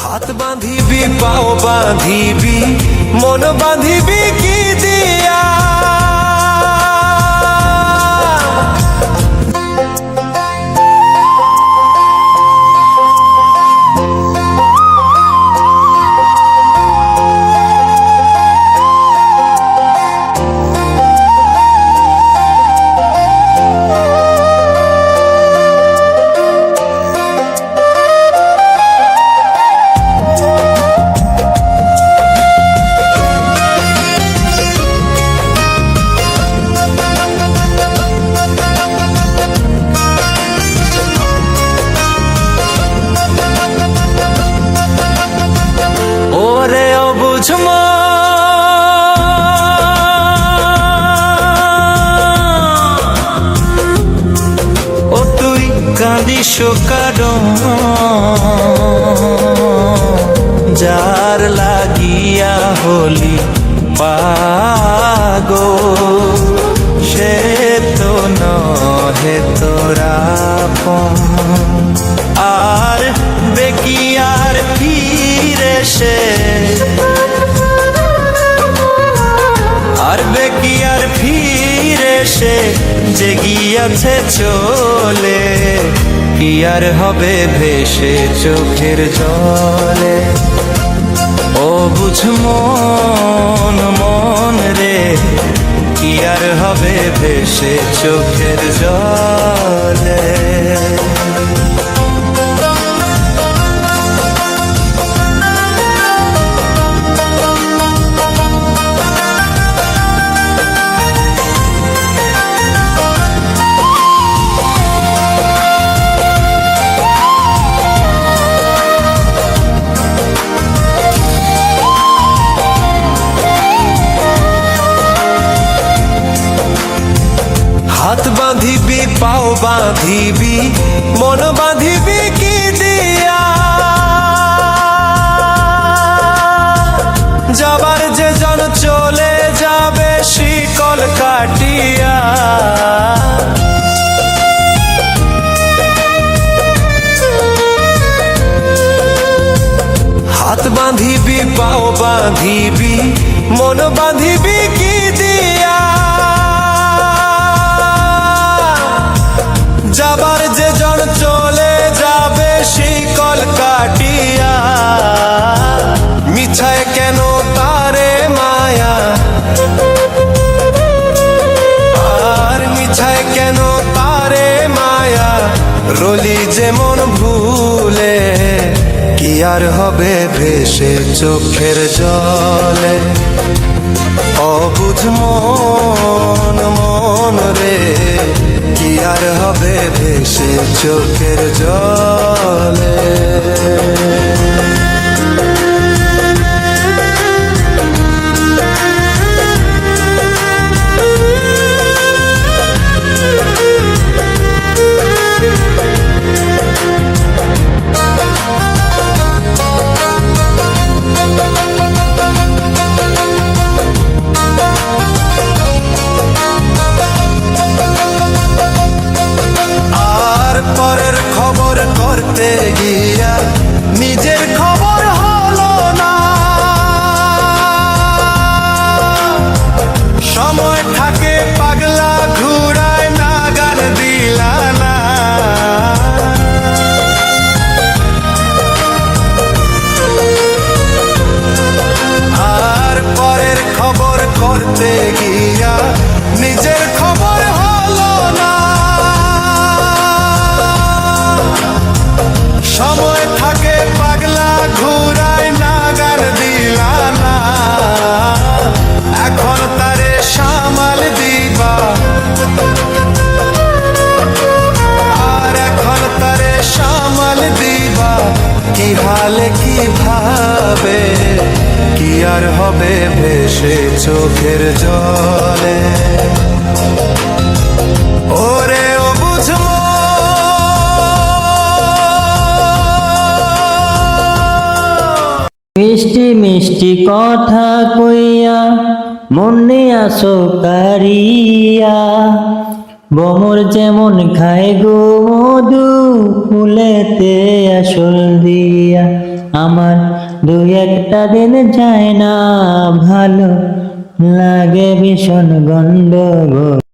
হাত বাঁধিবি পাও বাঁধিবি মন বাঁধিবি কি দিয়া ও তুই কাঁদিস কারণ যার লাগিয়া হলি পাগল সে তো নহে তোরা আর বেকিয়ার ফিরে সে আর বেকিয়ার ফিরে সে যে গিয়াছে চলে কি আর হবে ভেসে চোখের জলে ও বুঝ মন মন রে কি আর হবে ভেসে চোখের জলে হাত বাঁধিবি পাও বাঁধিবি মন বাঁধিবি কি দিয়া যাবার যে জন চলে যাবে শিকল কাটিয়া হাত বাঁধিবি পাও বাঁধিবি মন বাঁধিবি কি দিয়া যাবার যে জন চলে যাবে শিকল কাটিয়া মিছায় কেন তারে মায়া আর মিছায় কেন তারে মায়া রলি যেমন ভুলে কি আর হবে ভেসে চোখের জলে অবুঝ মন মন রে কি আর হবে ভেসে চোখের জলে পরের খবর করতে গিয়া নিজের খবর হলো না সময় থাকে পাগলা ঘুরায় না গান দিলা না আর পরের খবর করতে গিয়া নিজের খবর হলো না সময় থাকে পাগলা ঘুরায় না গান দিলা না এখন তারে সামাল দিবা আর এখন তারে সামাল দিবা কি হালে কি ভাবে কি আর হবে ভেসে চোখের জলে ওরে ও বুঝবো মিষ্টি মিষ্টি কথা কইয়া মনে আসো কারিয়া বমর যেমন খায় গো মধু ফুলেতে আসল দিয়া আমার দুই একটা দিন যায় না ভালো লাগে ভীষণ গন্ডগোল